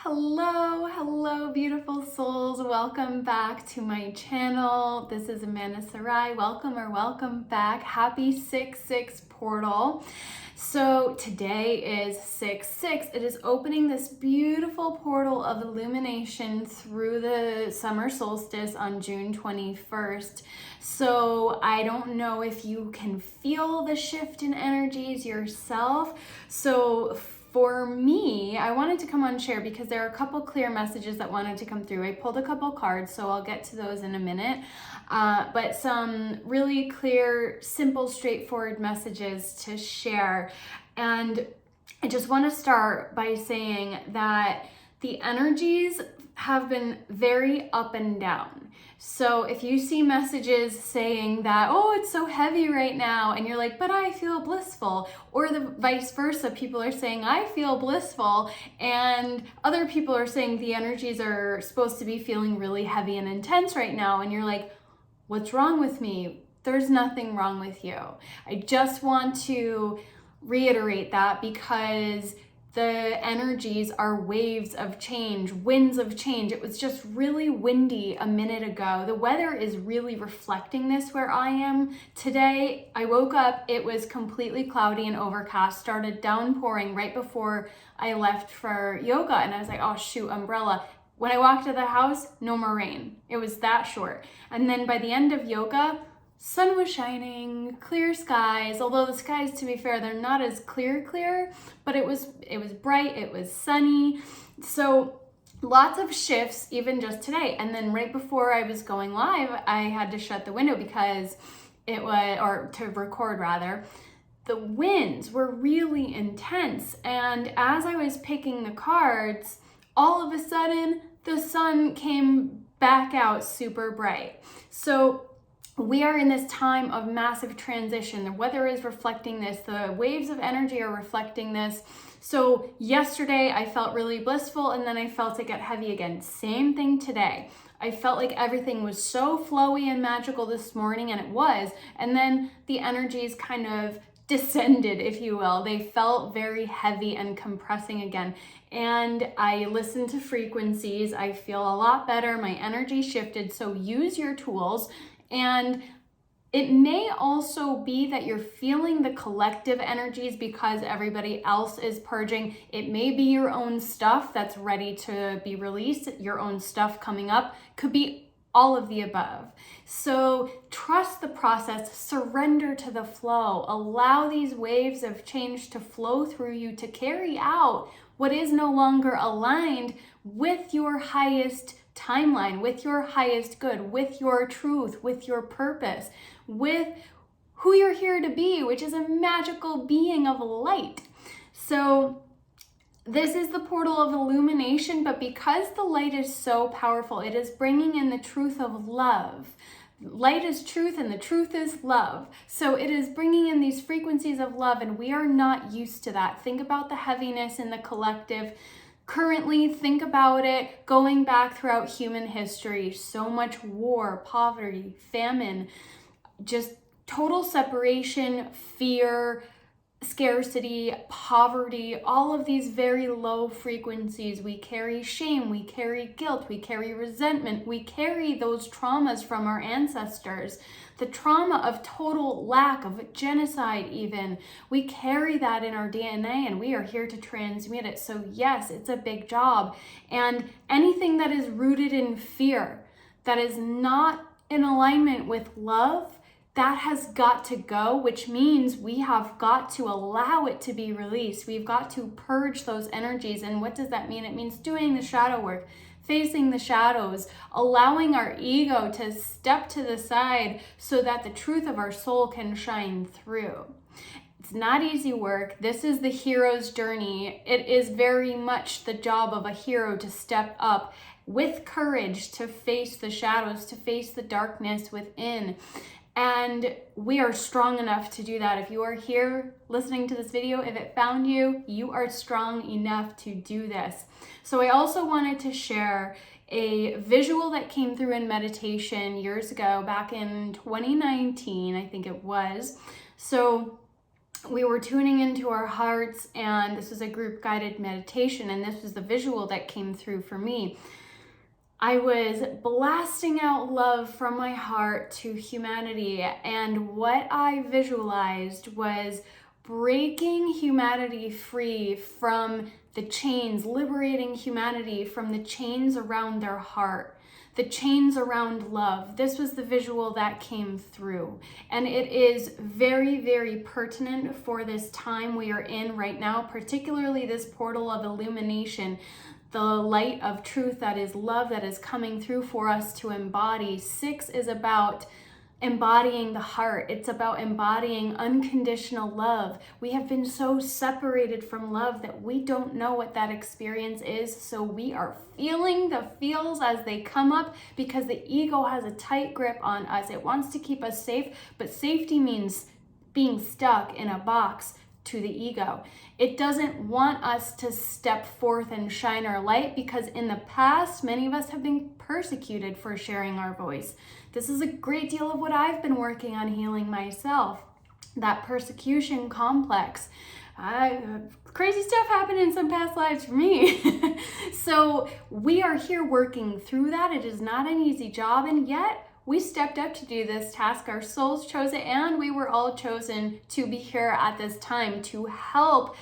Hello, beautiful souls. Welcome back to my channel. This is Sahrai. Welcome back. Happy 6/6 portal. So today is 6/6. It is opening this beautiful portal of illumination through the summer solstice on June 21st. So I don't know if you can feel the shift in energies yourself. So for me, I wanted to come on and share because there are a couple clear messages that wanted to come through. I pulled a couple cards, so I'll get to those in a minute. But some really clear, simple, straightforward messages to share. And I just want to start by saying that the energies have been very up and down. So if you see messages saying that, oh, it's so heavy right now, and you're like, but I feel blissful, or the vice versa, people are saying, I feel blissful, and other people are saying the energies are supposed to be feeling really heavy and intense right now, and you're like, what's wrong with me? There's nothing wrong with you. I just want to reiterate that because the energies are waves of change, winds of change. It was just really windy a minute ago. The weather is really reflecting this where I am today. I woke up, it was completely cloudy and overcast, started downpouring right before I left for yoga. And I was like, oh shoot, umbrella. When I walked to the house, no more rain. It was that short. And then by the end of yoga, sun was shining, clear skies, although the skies, to be fair, they're not as clear, but it was bright, it was sunny. So lots of shifts even just today. And then right before I was going live, I had to shut the window because to record rather, the winds were really intense. And as I was picking the cards, all of a sudden the sun came back out super bright. So we are in this time of massive transition. The weather is reflecting this. The waves of energy are reflecting this. So yesterday I felt really blissful and then I felt it get heavy again. Same thing today. I felt like everything was so flowy and magical this morning, and it was. And then the energies kind of descended, if you will. They felt very heavy and compressing again. And I listened to frequencies. I feel a lot better. My energy shifted. So use your tools. And it may also be that you're feeling the collective energies because everybody else is purging. It may be your own stuff that's ready to be released, your own stuff coming up. Could be all of the above. So trust the process, surrender to the flow, allow these waves of change to flow through you to carry out what is no longer aligned with your highest timeline, with your highest good, with your truth, with your purpose, with who you're here to be, which is a magical being of light. So this is the portal of illumination, but because the light is so powerful, it is bringing in the truth of love. Light is truth and the truth is love. So it is bringing in these frequencies of love, and we are not used to that. Think about the heaviness in the collective. Currently, think about it going back throughout human history. So much war, poverty, famine, just total separation, fear, scarcity, poverty, all of these very low frequencies. We carry shame, we carry guilt, we carry resentment, we carry those traumas from our ancestors. The trauma of total lack of genocide even, we carry that in our DNA and we are here to transmute it. So yes, it's a big job. And anything that is rooted in fear, that is not in alignment with love, that has got to go, which means we have got to allow it to be released. We've got to purge those energies. And what does that mean? It means doing the shadow work, facing the shadows, allowing our ego to step to the side so that the truth of our soul can shine through. It's not easy work. This is the hero's journey. It is very much the job of a hero to step up with courage to face the shadows, to face the darkness within. And we are strong enough to do that. If you are here listening to this video, if it found you, you are strong enough to do this. So I also wanted to share a visual that came through in meditation years ago, back in 2019, I think it was. So we were tuning into our hearts, and this was a group guided meditation, and this was the visual that came through for me. I was blasting out love from my heart to humanity, and what I visualized was breaking humanity free from the chains, liberating humanity from the chains around their heart, the chains around love. This was the visual that came through. And it is very, very pertinent for this time we are in right now, particularly this portal of illumination, the light of truth that is love that is coming through for us to embody. 6 is about embodying the heart. It's about embodying unconditional love. We have been so separated from love that we don't know what that experience is. So we are feeling the feels as they come up because the ego has a tight grip on us. It wants to keep us safe, but safety means being stuck in a box to the ego. It doesn't want us to step forth and shine our light because in the past, many of us have been persecuted for sharing our voice. This is a great deal of what I've been working on healing myself, that persecution complex. Crazy stuff happened in some past lives for me. So we are here working through that. It is not an easy job, and yet we stepped up to do this task. Our souls chose it, and we were all chosen to be here at this time to help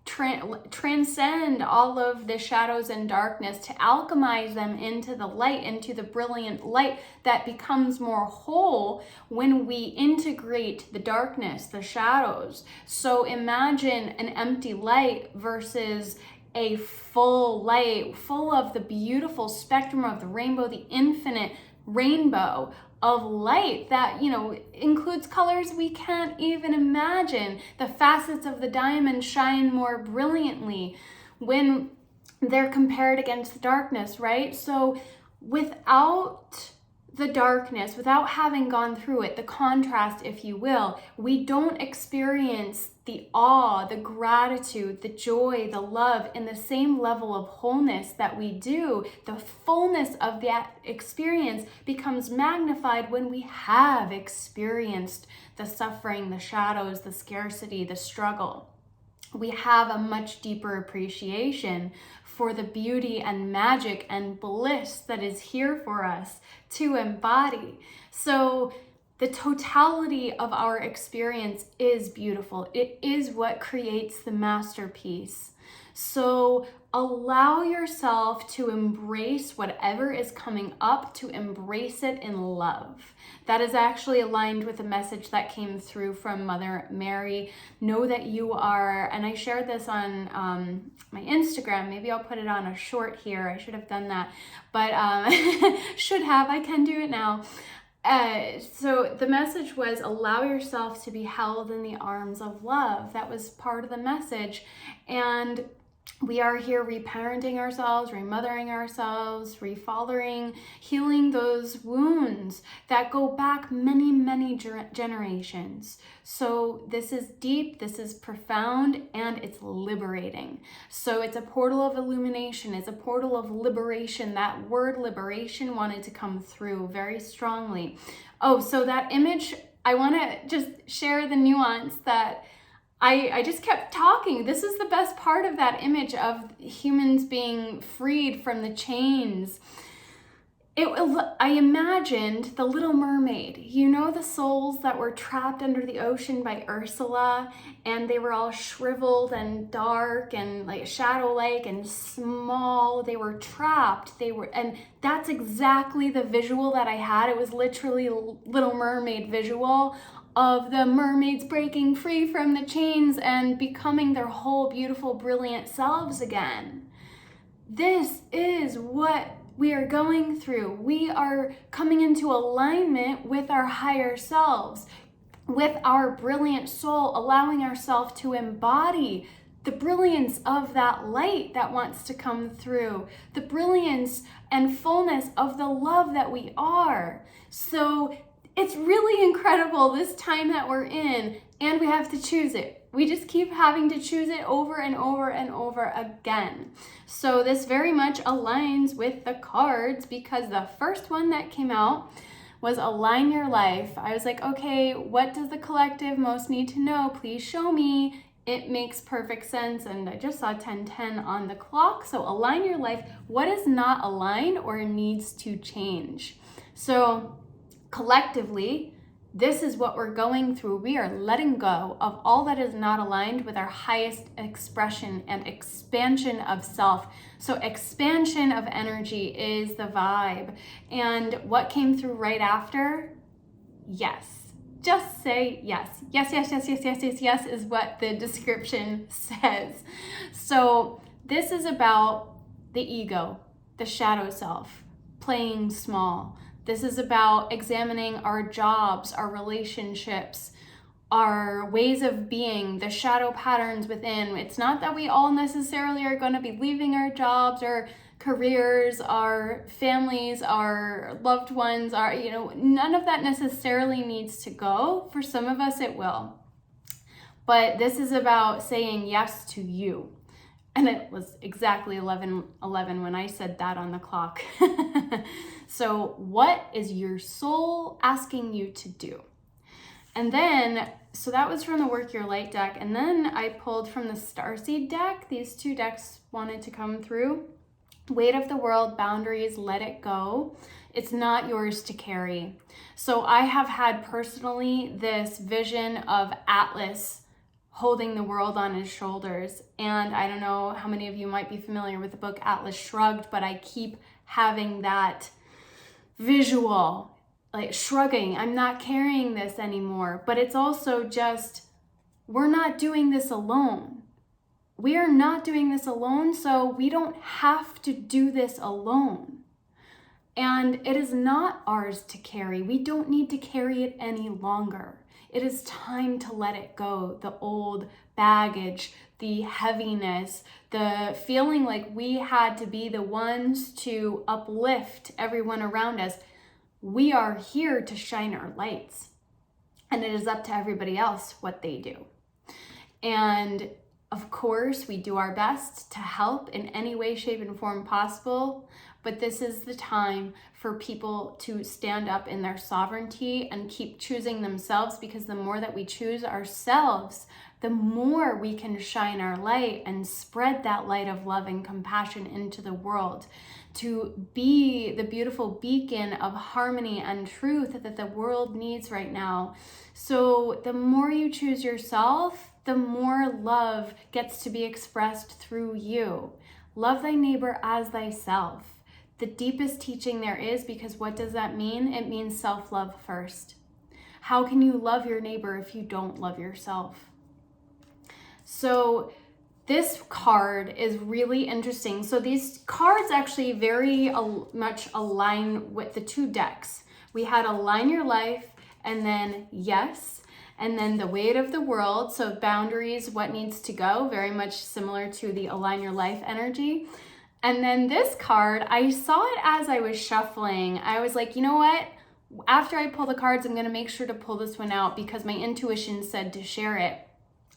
transcend all of the shadows and darkness, to alchemize them into the light, into the brilliant light that becomes more whole when we integrate the darkness, the shadows. So imagine an empty light versus a full light, full of the beautiful spectrum of the rainbow, the infinite rainbow of light that, includes colors we can't even imagine. The facets of the diamond shine more brilliantly when they're compared against the darkness, right? So without the darkness, without having gone through it, the contrast, if you will, we don't experience the awe, the gratitude, the joy, the love in the same level of wholeness that we do. The fullness of that experience becomes magnified when we have experienced the suffering, the shadows, the scarcity, the struggle. We have a much deeper appreciation for the beauty and magic and bliss that is here for us to embody. So the totality of our experience is beautiful. It is what creates the masterpiece. So allow yourself to embrace whatever is coming up, to embrace it in love. That is actually aligned with a message that came through from Mother Mary. Know that you are, and I shared this on my Instagram. Maybe I'll put it on a short here. I should have done that, but I can do it now. So the message was allow yourself to be held in the arms of love. That was part of the message. And we are here reparenting ourselves, remothering ourselves, refathering, healing those wounds that go back many, many generations. So this is deep, this is profound, and it's liberating. So it's a portal of illumination, it's a portal of liberation. That word liberation wanted to come through very strongly. Oh, so that image, I want to just share the nuance that I just kept talking. This is the best part of that image of humans being freed from the chains. I imagined the Little Mermaid. You know, the souls that were trapped under the ocean by Ursula, and they were all shriveled and dark and like shadow-like and small. They were trapped. And that's exactly the visual that I had. It was literally Little Mermaid visual of the mermaids breaking free from the chains and becoming their whole beautiful, brilliant selves again. This is what we are going through. We are coming into alignment with our higher selves, with our brilliant soul, allowing ourselves to embody the brilliance of that light that wants to come through, the brilliance and fullness of the love that we are. So it's really incredible this time that we're in, and we have to choose it. We just keep having to choose it over and over and over again. So this very much aligns with the cards because the first one that came out was align your life. I was like, okay, what does the collective most need to know? Please show me. It makes perfect sense. And I just saw 10:10 on the clock. So align your life. What is not aligned or needs to change? So collectively, this is what we're going through. We are letting go of all that is not aligned with our highest expression and expansion of self. So expansion of energy is the vibe. And what came through right after? Yes. Just say yes. Yes, yes, yes, yes, yes, yes, yes is what the description says. So this is about the ego, the shadow self, playing small. This is about examining our jobs, our relationships, our ways of being, the shadow patterns within. It's not that we all necessarily are going to be leaving our jobs or careers, our families, our loved ones, none of that necessarily needs to go. For some of us, it will. But this is about saying yes to you. And it was exactly 11:11 when I said that on the clock. So what is your soul asking you to do? And then, so that was from the Work Your Light deck. And then I pulled from the Starseed deck. These two decks wanted to come through. Weight of the world, boundaries, let it go. It's not yours to carry. So I have had personally this vision of Atlas holding the world on his shoulders. And I don't know how many of you might be familiar with the book Atlas Shrugged, but I keep having that visual, like shrugging. I'm not carrying this anymore. But it's also just, we're not doing this alone. We are not doing this alone, so we don't have to do this alone. And it is not ours to carry. We don't need to carry it any longer. It is time to let it go. The old baggage, the heaviness, the feeling like we had to be the ones to uplift everyone around us. We are here to shine our lights. And it is up to everybody else what they do. And of course, we do our best to help in any way, shape, and form possible. But this is the time for people to stand up in their sovereignty and keep choosing themselves, because the more that we choose ourselves, the more we can shine our light and spread that light of love and compassion into the world, to be the beautiful beacon of harmony and truth that the world needs right now. So the more you choose yourself, the more love gets to be expressed through you. Love thy neighbor as thyself. The deepest teaching there is, because what does that mean? It means self-love first. How can you love your neighbor if you don't love yourself? So this card is really interesting. So these cards actually very much align with the two decks. We had Align Your Life, and then Yes, and then the Weight of the World. So boundaries, what needs to go, very much similar to the Align Your Life energy. And then this card, I saw it as I was shuffling. I was like, you know what? After I pull the cards, I'm going to make sure to pull this one out because my intuition said to share it.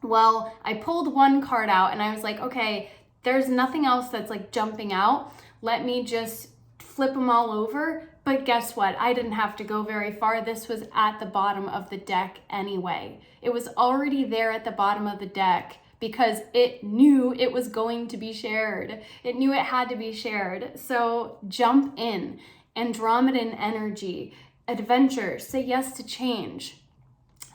Well, I pulled one card out and I was like, okay, there's nothing else that's like jumping out. Let me just flip them all over. But guess what? I didn't have to go very far. This was at the bottom of the deck anyway. It was already there at the bottom of the deck, because it knew it was going to be shared. It knew it had to be shared. So jump in. Andromedan energy, adventure, say yes to change.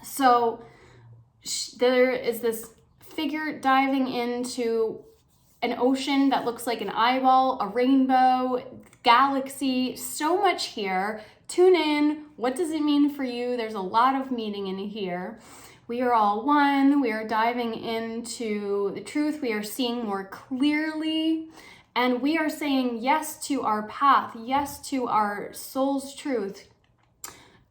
So there is this figure diving into an ocean that looks like an eyeball, a rainbow, galaxy, so much here. Tune in. What does it mean for you? There's a lot of meaning in here. We are all one. We are diving into the truth. We are seeing more clearly. And we are saying yes to our path, yes to our soul's truth.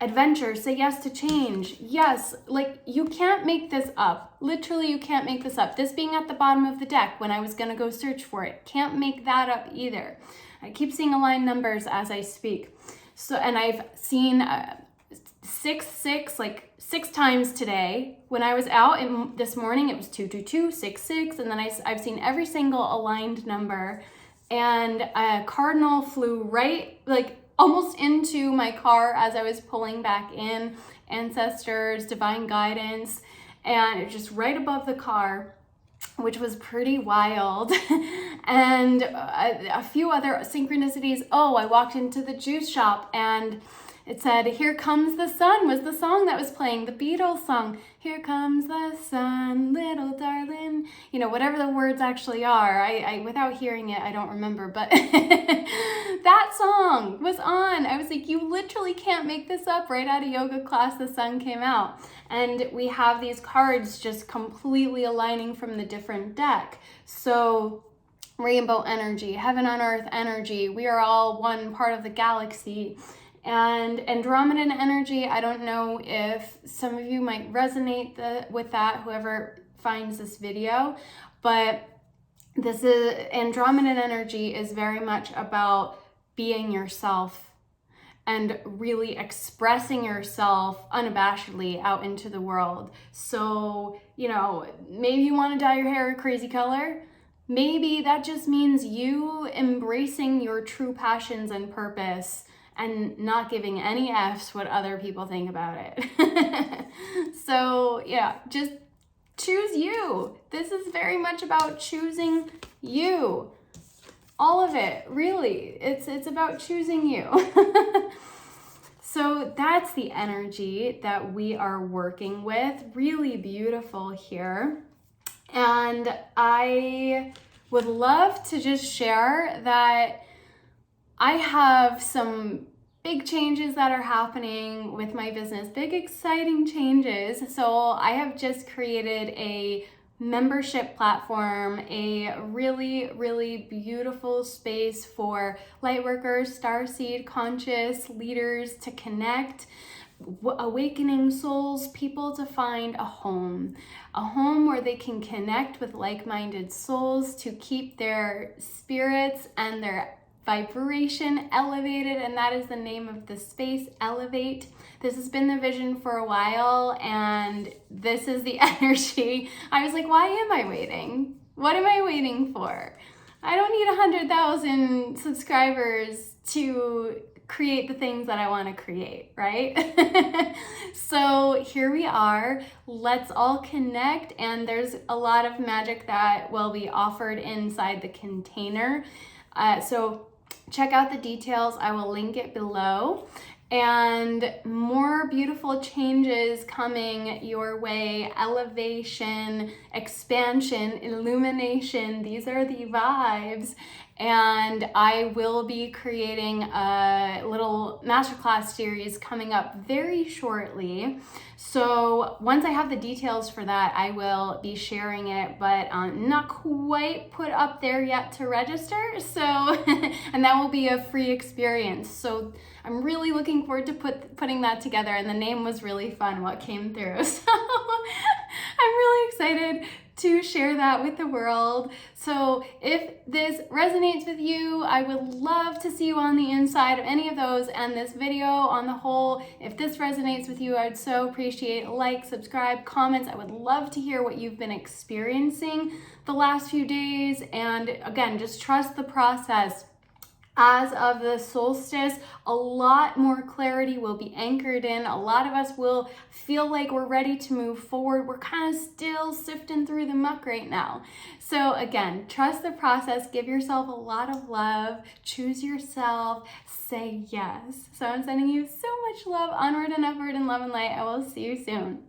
Adventure, say yes to change. Yes, like you can't make this up. Literally, you can't make this up. This being at the bottom of the deck when I was going to go search for it. Can't make that up either. I keep seeing aligned numbers as I speak. So, and I've seen 6 times today. When I was out this morning, it was 222, 66, and then I've seen every single aligned number. And a cardinal flew right, like almost into my car as I was pulling back in. Ancestors, divine guidance, and it's just right above the car, which was pretty wild. And a few other synchronicities. Oh, I walked into the juice shop and it said, "Here Comes the Sun" was the song that was playing, the Beatles song. Here comes the sun, little darling. You know, whatever the words actually are. I without hearing it, I don't remember, but that song was on. I was like, you literally can't make this up. Right out of yoga class, the sun came out. And we have these cards just completely aligning from the different deck. So rainbow energy, heaven on earth energy, we are all one part of the galaxy. And Andromedan energy, I don't know if some of you might resonate with that, whoever finds this video, but this is Andromedan energy is very much about being yourself and really expressing yourself unabashedly out into the world. So, you know, maybe you want to dye your hair a crazy color. Maybe that just means you embracing your true passions and purpose and not giving any F's what other people think about it. So yeah, just choose you. This is very much about choosing you. All of it, really. It's about choosing you. So that's the energy that we are working with. Really beautiful here. And I would love to just share that I have some big changes that are happening with my business, big exciting changes. So I have just created a membership platform, a really, really beautiful space for lightworkers, starseed, conscious leaders to connect, awakening souls, people to find a home where they can connect with like-minded souls to keep their spirits and their vibration elevated, and that is the name of the space, Elevate. This has been the vision for a while, and this is the energy. I was like, why am I waiting? What am I waiting for? I don't need 100,000 subscribers to create the things that I want to create, right? So here we are. Let's all connect, and there's a lot of magic that will be offered inside the container. So check out the details. I will link it below. And more beautiful changes coming your way. Elevation, expansion, illumination. These are the vibes. And I will be creating a little masterclass series coming up very shortly. So once I have the details for that, I will be sharing it, but not quite put up there yet to register. So, and that will be a free experience. So I'm really looking forward to putting that together, and the name was really fun, what came through. So I'm really excited to share that with the world. So if this resonates with you, I would love to see you on the inside of any of those, and this video on the whole. If this resonates with you, I'd so appreciate a like, subscribe, comments. I would love to hear what you've been experiencing the last few days. And again, just trust the process. As of the solstice, a lot more clarity will be anchored in. A lot of us will feel like we're ready to move forward. We're kind of still sifting through the muck right now. So again, trust the process. Give yourself a lot of love. Choose yourself. Say yes. So I'm sending you so much love. Onward and upward in love and light. I will see you soon.